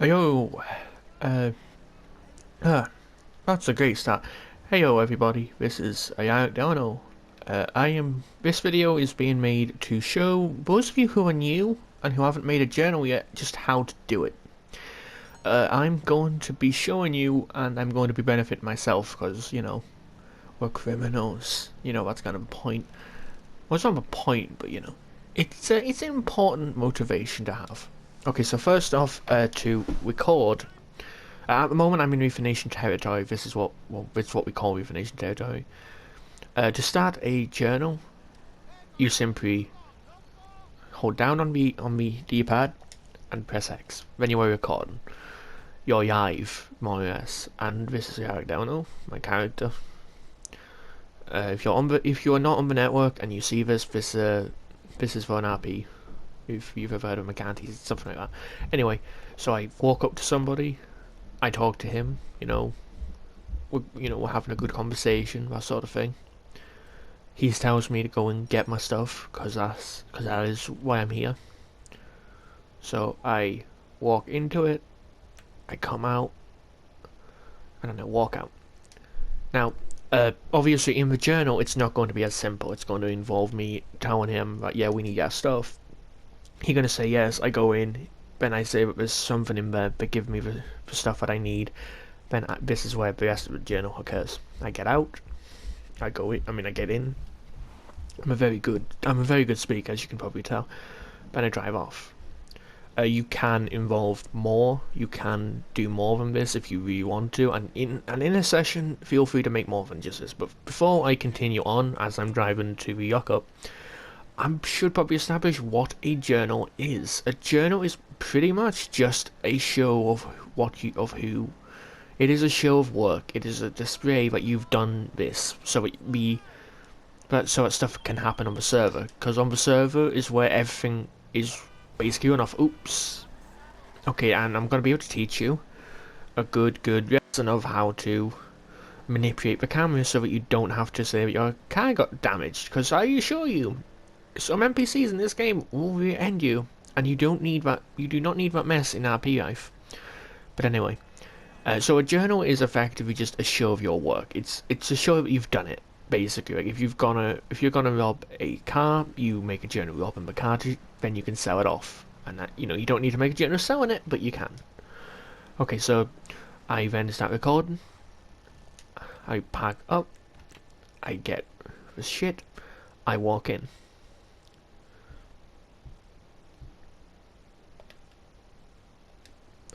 Yo, uh, ah, that's a great start. Heyo everybody, this is Ayano Delano. This video is being made to show those of you who are new and who haven't made a journal yet just how to do it. I'm going to be showing you and I'm going to be benefiting myself because, we're criminals. That's kind of a point. Well, it's not a point, but it's an important motivation to have. Okay, so first off, to record. At the moment, I'm in Reefer Nation territory. This is what we call Reefer Nation territory. To start a journal, you simply hold down on the D-pad and press X. Then you are recording. You're live, more or less. And this is Eric Delano, my character. If you're not on the network and you see this is for an RP. If you've ever heard of McCarthy, something like that. Anyway, so I walk up to somebody, I talk to him, we're having a good conversation, that sort of thing. He tells me to go and get my stuff, cause that is why I'm here. So I walk into it, I come out, and then I walk out. Now, obviously in the journal, it's not going to be as simple. It's going to involve me telling him that, yeah, we need our stuff. He's going to say yes, I go in, then I say that there's something in there, but give me the stuff that I need. Then this is where the rest of the journal occurs. I get out, I go in, I get in. I'm a very good speaker, as you can probably tell. Then I drive off. You can involve more. You can do more than this if you really want to. And in a session, feel free to make more than just this. But before I continue on, as I'm driving to the Yucca, I should probably establish what a journal is. A journal is pretty much just a show of who. It is a show of work. It is a display that you've done this, so that stuff can happen on the server. Because on the server is where everything is basically run off. Oops. Okay, and I'm gonna be able to teach you a good lesson of how to manipulate the camera so that you don't have to say that your car got damaged. Because I assure you, some NPCs in this game will rear-end you, and you don't need that. You do not need that mess in RP life. But anyway, so a journal is effectively just a show of your work. It's a show that you've done it. Basically, like if you're gonna rob a car, you make a journal robbing the car, then you can sell it off, and that you don't need to make a journal selling it, but you can. Okay, so I then start recording. I pack up. I get the shit. I walk in.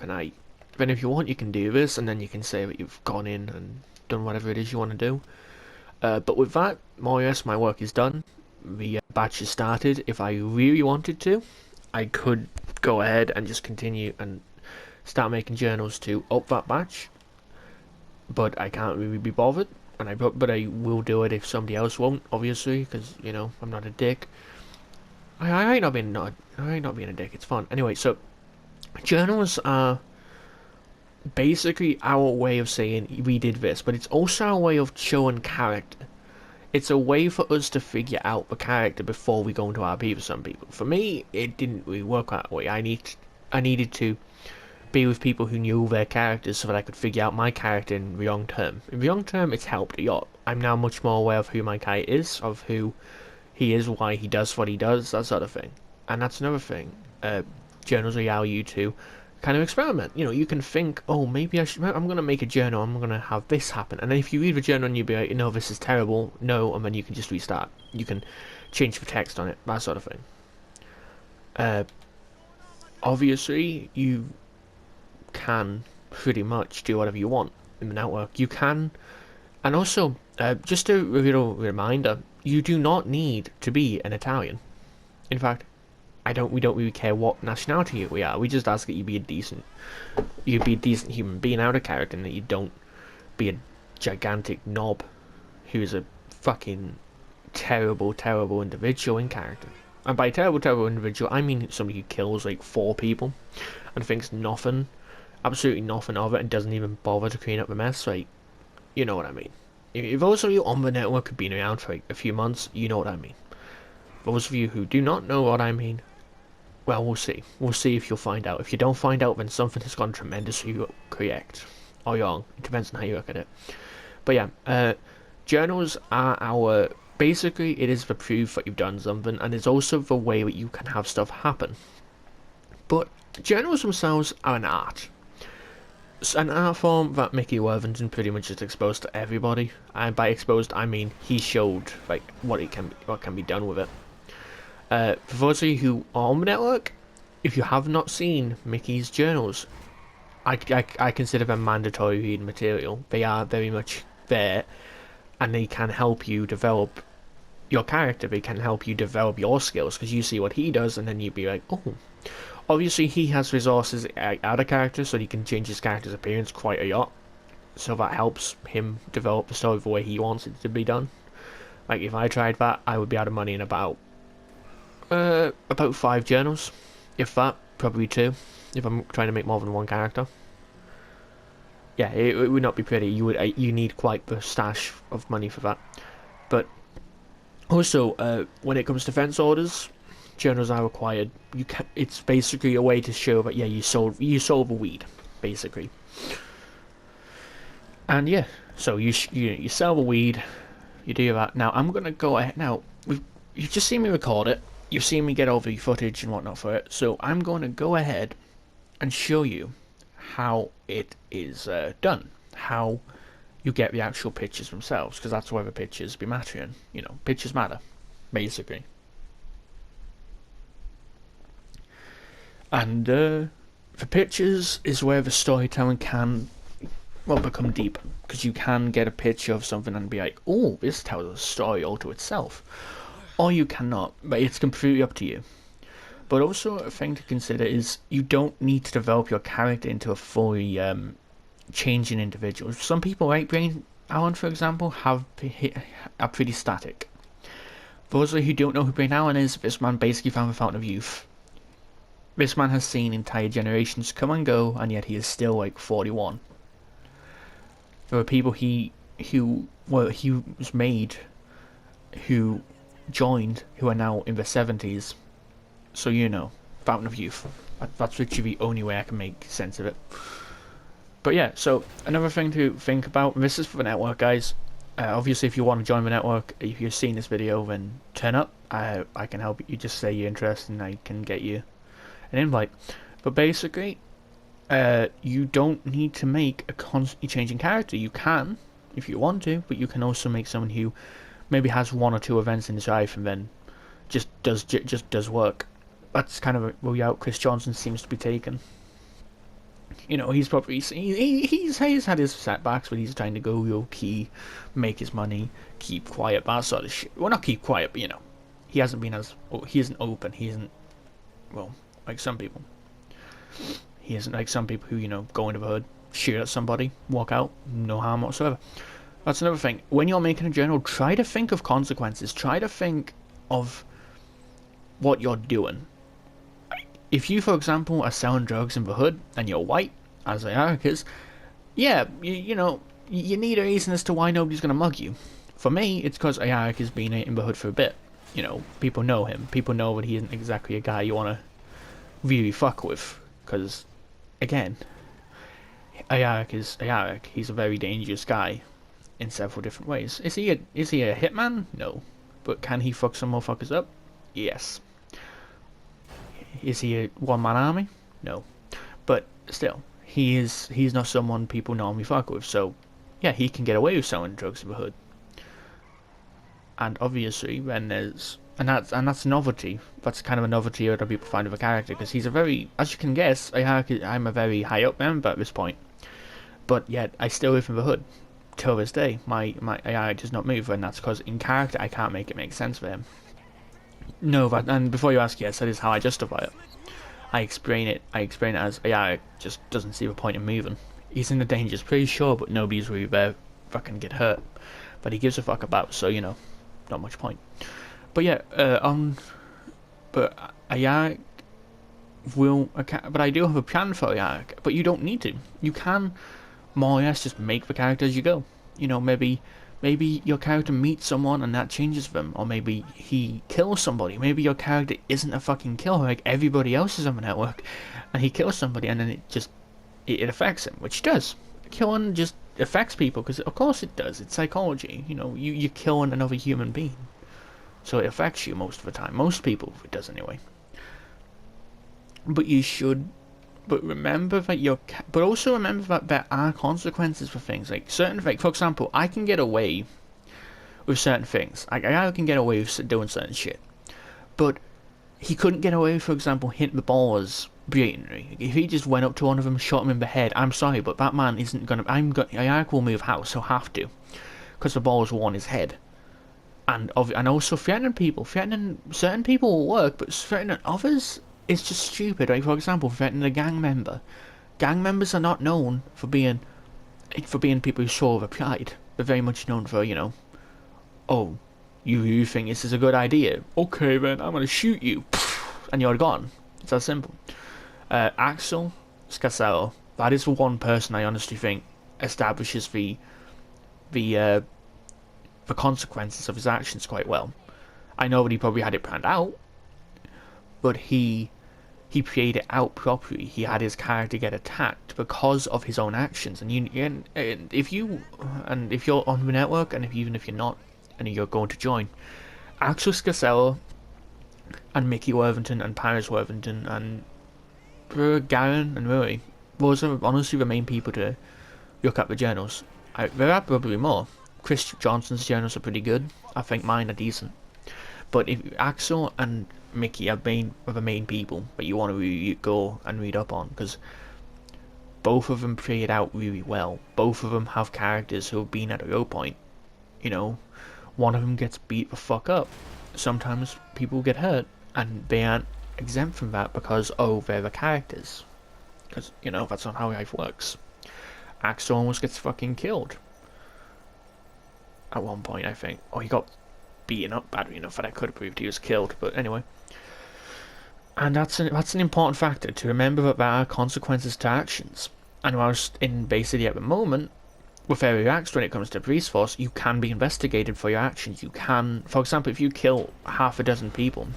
And then if you want, you can do this, and then you can say that you've gone in and done whatever it is you want to do. But with that, more or less, my work is done. The batch is started. If I really wanted to, I could go ahead and just continue and start making journals to up that batch. But I can't really be bothered, but I will do it if somebody else won't, obviously, because I'm not a dick. I ain't not being a dick. It's fun. Anyway, so journals are basically our way of saying we did this, but it's also our way of showing character. It's a way for us to figure out the character before we go into RP for some people. For me, it didn't really work that way. I needed to be with people who knew their characters so that I could figure out my character in the long term. In the long term, it's helped a lot. I'm now much more aware of who my character is, of who he is, why he does what he does, that sort of thing. And that's another thing. Journals allow you to kind of experiment. You can think, oh, maybe I'm going to make a journal, I'm going to have this happen. And then if you read the journal and you be like, no, this is terrible, no, and then you can just restart. You can change the text on it, that sort of thing. Obviously, you can pretty much do whatever you want in the network. You can, and also, just a little reminder, you do not need to be an Italian. In fact, we don't really care what nationality we are. We just ask that you be a decent human being out of character, and that you don't be a gigantic knob who's a fucking terrible individual in character. And by terrible individual, I mean somebody who kills like 4 people and thinks absolutely nothing of it, and doesn't even bother to clean up the mess. Like, you know what I mean. If those of you on the network have been around for like a few months, you know what I mean. Those of you who do not know what I mean, well, we'll see. We'll see if you'll find out. If you don't find out, then something has gone tremendously correct or wrong. It depends on how you look at it. But yeah, journals are our... Basically, it is the proof that you've done something, and it's also the way that you can have stuff happen. But journals themselves are an art. It's an art form that Mickey Worthington pretty much just exposed to everybody. And by exposed, I mean he showed like what can be done with it. For those of you who are on the network, if you have not seen Mickey's journals, I consider them mandatory reading material. They are very much there, and they can help you develop your character. They can help you develop your skills, because you see what he does, and then you'd be like, oh. Obviously, he has resources out of character, so he can change his character's appearance quite a lot. So that helps him develop the story the way he wants it to be done. Like, if I tried that, I would be out of money in about 5 journals. If that, probably 2. If I'm trying to make more than one character. Yeah, it would not be pretty. You need quite the stash of money for that. But also, when it comes to fence orders, journals are required. It's basically a way to show that, yeah, you sold the weed, basically. And yeah, so you sell the weed, you do that. Now I'm gonna go ahead. Now you've just seen me record it. You've seen me get all the footage and whatnot for it. So I'm going to go ahead and show you how it is done. How you get the actual pictures themselves, because that's where the pictures be mattering. You know, pictures matter, basically. And the pictures is where the storytelling can, well, become deeper, because you can get a picture of something and be like, oh, this tells a story all to itself. Or you cannot, but it's completely up to you. But also a thing to consider is you don't need to develop your character into a fully changing individual. Some people, like Brain Allen, for example, are pretty static. For those of you who don't know who Brain Allen is, this man basically found the fountain of youth. This man has seen entire generations come and go, and yet he is still like 41. There are people he was made, who joined, who are now in their 70s. So, you know, fountain of youth. That's literally the only way I can make sense of it. But yeah, so another thing to think about, this is for the network, guys. Obviously, if you want to join the network, if you've seen this video, then turn up. I can help you. Just say you're interested, and I can get you an invite. But basically, you don't need to make a constantly changing character. You can, if you want to, but you can also make someone who maybe has 1 or 2 events in his life and then just does work. That's kind of a route Chris Johnson seems to be taking. You know, he's probably he's had his setbacks, but he's trying to go low key, make his money, keep quiet, that sort of shit. Well, not keep quiet, but you know, he isn't open. He isn't, well, like some people. He isn't like some people who, you know, go into the hood, shoot at somebody, walk out, no harm whatsoever. That's another thing. When you're making a journal, try to think of consequences. Try to think of what you're doing. If you, for example, are selling drugs in the hood and you're white, as Ayaric is, yeah, you know, you need a reason as to why nobody's going to mug you. For me, it's because Ayaric has been in the hood for a bit. You know, people know him. People know that he isn't exactly a guy you want to really fuck with. Because, again, Ayaric is Ayaric. He's a very dangerous guy in several different ways. Is he a hitman? No. But can he fuck some motherfuckers up? Yes. Is he a one-man army? No. But still, he's not someone people normally fuck with. So, yeah, he can get away with selling drugs in the hood. And obviously, when there's that's novelty. That's kind of a novelty other people find of a character, because he's a very, as you can guess, I'm a very high up member at this point. But yet, I still live in the hood. Till this day, my AI does not move, and that's because in character I can't make it make sense for him. No, and before you ask, yes, that is how I justify it. I explain it as AI just doesn't see the point in moving. He's in the danger, pretty sure, but nobody's really there fucking get hurt. But he gives a fuck about, so you know, not much point. But yeah, but AI but I do have a plan for AI, but you don't need to. You can more or less just make the character as you go. You know, maybe Maybe your character meets someone and that changes them, or maybe he kills somebody. Maybe your character isn't a fucking killer like everybody else is on the network, and he kills somebody and then it affects him, which it does. Killing just affects people because of course it does. It's psychology. You know, you're killing another human being, so it affects you most of the time. Most people, it does anyway. But you should. But remember that but also remember that there are consequences for things. Like certain things, for example, I can get away with certain things. I can get away with doing certain shit. But he couldn't get away, for example, hitting the ballers blatantly. If he just went up to one of them, shot him in the head, I'm sorry, but that man isn't gonna. I will move house. He'll have to, because the ballers were on his head. And also threatening certain people will work, but threatening others. It's just stupid, right? For example, threatening a gang member. Gang members are not known for being people who show their pride. They're very much known for, oh, you think this is a good idea? Okay, then I'm gonna shoot you, and you're gone. It's that simple. Axel Scasello, that is the one person I honestly think establishes the consequences of his actions quite well. I know that he probably had it planned out, but he played it out properly. He had his character get attacked because of his own actions. And if you're on the network, and even if you're not, and you're going to join, Axel Scasello and Mickey Worthington and Paris Worthington and Garen and Murray, those are honestly the main people to look at the journals. There are probably more. Chris Johnson's journals are pretty good. I think mine are decent. But if Axel and Mickey are the main people that you want to really go and read up on, because both of them play it out really well. Both of them have characters who have been at a low point. One of them gets beat the fuck up. Sometimes people get hurt, and they aren't exempt from that because, they're the characters. Because, that's not how life works. Axel almost gets fucking killed. At one point, I think. He got beaten up badly enough that I could have proved he was killed, but anyway. And that's an important factor, to remember that there are consequences to actions. And whilst in Bay City at the moment, with area acts, when it comes to police force, you can be investigated for your actions. You can, for example, if you kill half a dozen people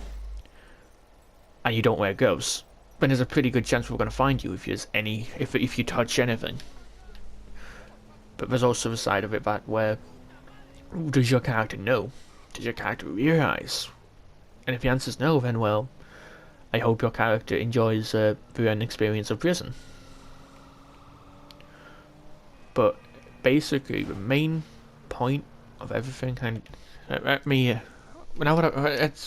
and you don't wear gloves, then there's a pretty good chance we're going to find you if you touch anything. But there's also the side of it that where does your character know? Does your character realize? And if the answer's no, then well, I hope your character enjoys the experience of prison. But basically, the main point of everything,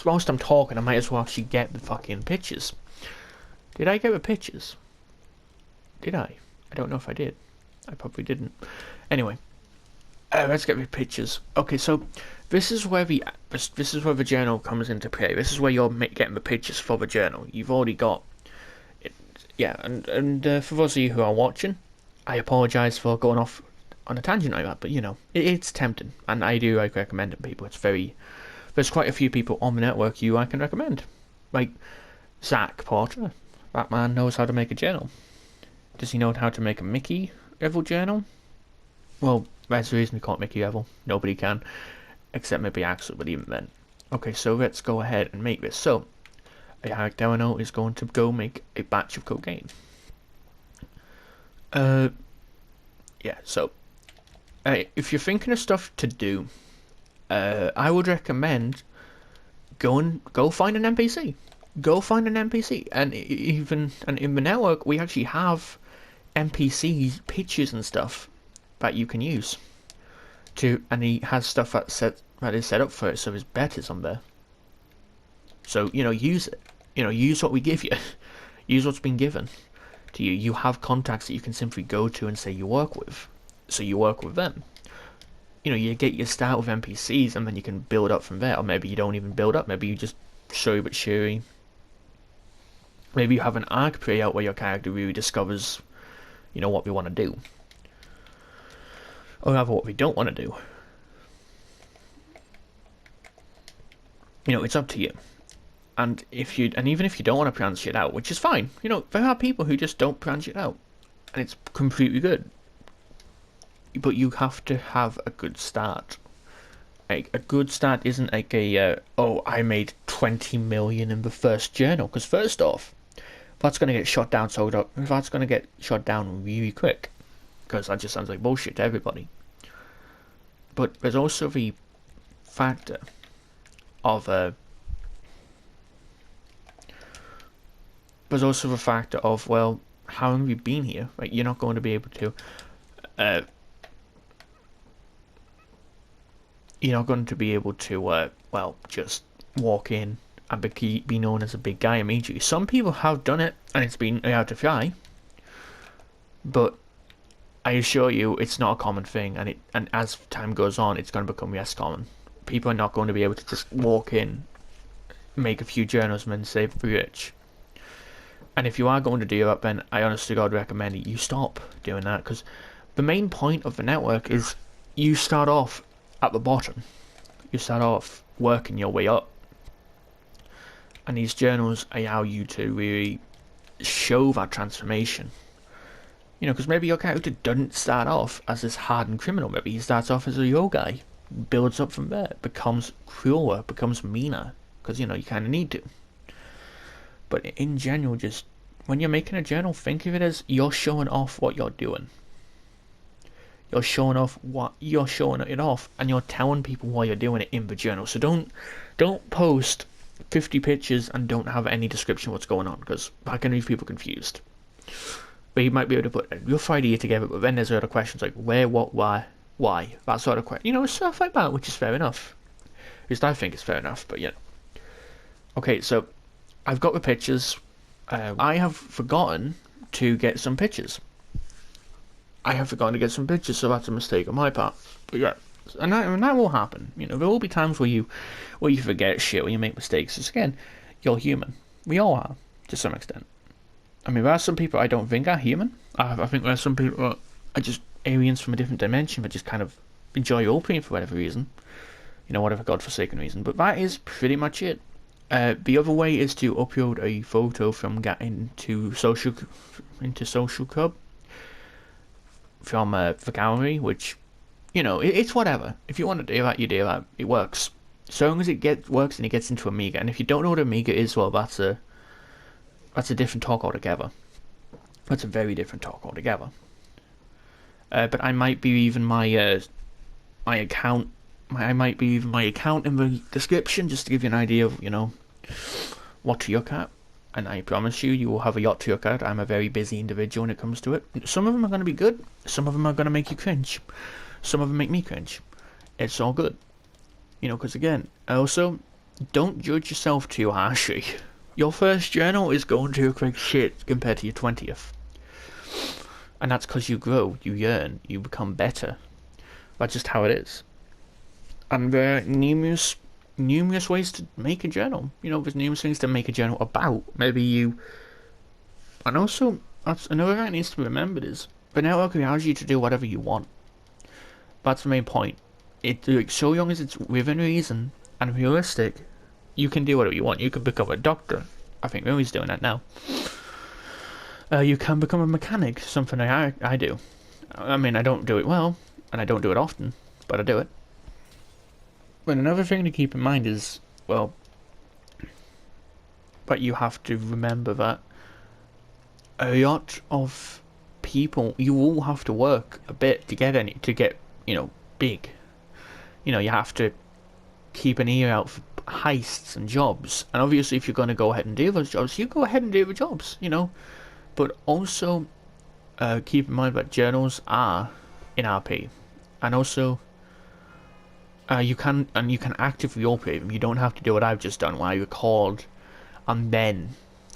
whilst I'm talking, I might as well actually get the fucking pictures. Did I get the pictures? Did I? I don't know if I did. I probably didn't. Anyway, let's get the pictures. Okay, so this is where the journal comes into play. This is where you're getting the pictures for the journal. You've already got it. Yeah, and for those of you who are watching, I apologise for going off on a tangent like that, but it's tempting, and I do recommend it to people. There's quite a few people on the network I can recommend, like Zach Porter. That man knows how to make a journal. Does he know how to make a Mickey level journal? Well, that's the reason we call it Mickey level. Nobody can, except maybe Axel, but even then. Okay, so let's go ahead and make this. So, Eric Delano is going to go make a batch of cocaine. Yeah, so, if you're thinking of stuff to do, I would recommend go find an NPC. Go find an NPC, and in the network we actually have NPCs, pictures and stuff that you can use and he has stuff that is set up for it, so there's betas on there. So use it. Use what we give you. Use what's been given to you. You have contacts that you can simply go to and say you work with, so you work with them. You get your start with NPCs, and then you can build up from there. Or maybe you don't even build up. Maybe you just show but cheery. Maybe you have an arc play out where your character really discovers, what we want to do. Or rather, what we don't want to do. It's up to you. And even if you don't want to plan shit out, which is fine. There are people who just don't plan shit out, and it's completely good. But you have to have a good start. like a good start isn't like oh, I made 20 million in the first journal, because first off, that's going to get shot down, so that's going to get shot down really quick, because that just sounds like bullshit to everybody. But there's also the factor of well, how long have you been here? Like, you're not going to be able to well, just walk in and be known as a big guy immediately. Some people have done it and it's been out of fly, but I assure you it's not a common thing, and as time goes on it's going to become less common. People are not going to be able to just walk in, make a few journals and then save the rich. And if you are going to do that, then I honestly God recommend you stop doing that, because the main point of the network is you start off at the bottom. You start off working your way up. And these journals allow you to really show that transformation. You know, because maybe your character doesn't start off as this hardened criminal. Maybe he starts off as a yo guy, builds up from there, becomes crueler, becomes meaner, because, you know, you kind of need to. But in general, just when you're making a journal, think of it as you're showing off what you're doing. You're showing it off, and you're telling people why you're doing it in the journal. So don't post 50 pictures and don't have any description of what's going on, because that can leave people confused. But you might be able to put a rough idea together, but then there's other questions like where, what, why, that sort of question. You know, stuff like that, which is fair enough. At least I think it's fair enough, but yeah. Okay, so I've got the pictures. I have forgotten to get some pictures. So that's a mistake on my part. But yeah, and that will happen. You know, there will be times where you forget shit, where you make mistakes. Because again, you're human. We all are, to some extent. I mean, there are some people I don't think are human. I think there are some people are just aliens from a different dimension that just kind of enjoy roleplay for whatever reason. You know, whatever godforsaken reason. But that is pretty much it. The other way is to upload a photo from into Social Club from the gallery, which, you know, it's whatever. If you want to do that, you do that. It works. So long as it works and it gets into Amiga. And if you don't know what Amiga is, well, that's a different talk altogether. That's a very different talk altogether. But I might be leaving my account in the description, just to give you an idea of, you know, what to look at. And I promise you will have a lot to look at. I'm a very busy individual when it comes to it. Some of them are going to be good. Some of them are going to make you cringe. Some of them make me cringe. It's all good. You know, because again, also, don't judge yourself too harshly. Your first journal is going to look like shit compared to your 20th. And that's because you grow, you yearn, you become better. That's just how it is. And there are numerous ways to make a journal. You know, there's numerous things to make a journal about. And also, that's another thing that needs to be remembered is, the network allows you to do whatever you want. That's the main point. So long as it's within reason and realistic, you can do whatever you want. You can become a doctor. I think Rui's doing that now. You can become a mechanic, something I do. I mean, I don't do it well, and I don't do it often, but I do it. But another thing to keep in mind is, well, but you have to remember that a lot of people, you will have to work a bit to get, you know, big. You know, you have to keep an ear out for heists and jobs. And obviously, if you're going to go ahead and do those jobs, you go ahead and do the jobs, you know. But also, keep in mind that journals are in RP. And also, you can actively roleplay them. You don't have to do what I've just done, where I record and then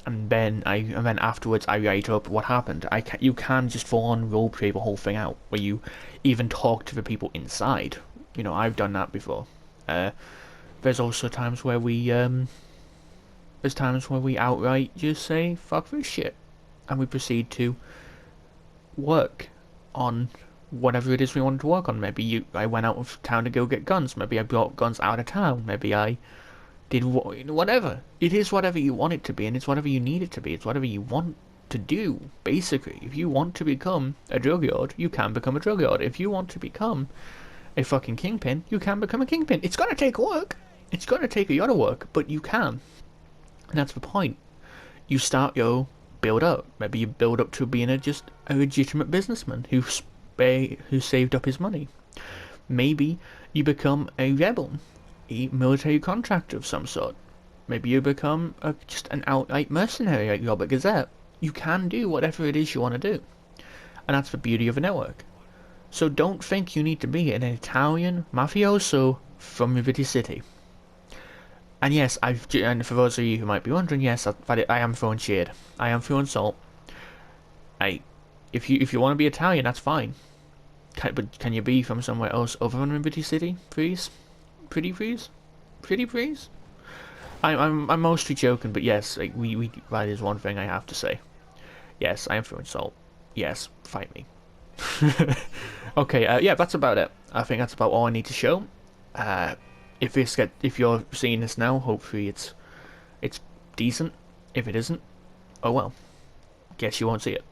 afterwards I write up what happened. You can just full on roleplay the whole thing out, where you even talk to the people inside. You know, I've done that before. There's also times where we outright just say fuck this shit, and we proceed to work on whatever it is we wanted to work on. Maybe I went out of town to go get guns. Maybe I brought guns out of town. Maybe I did whatever. It is whatever you want it to be, and it's whatever you need it to be. It's whatever you want to do, basically. If you want to become a drug lord, you can become a drug lord. If you want to become a fucking kingpin, you can become a kingpin. It's gonna take work. It's gonna take a lot of work, but you can. And that's the point. You start your build up. Maybe you build up to being just a legitimate businessman who saved up his money. Maybe you become a rebel, a military contractor of some sort. Maybe you become just an outright mercenary like Robert Gazette. You can do whatever it is you want to do. And that's the beauty of a network. So don't think you need to be an Italian mafioso from Liberty City. And yes, and for those of you who might be wondering, yes, I am throwing shade. I am throwing salt. If you want to be Italian, that's fine. But can you be from somewhere else other than Liberty City, please? Pretty please? Pretty please? I'm mostly joking, but yes, that is one thing I have to say. Yes, I am throwing salt. Yes, fight me. Okay, yeah, that's about it. I think that's about all I need to show. If you're seeing this now, hopefully it's decent. If it isn't, oh well. Guess you won't see it.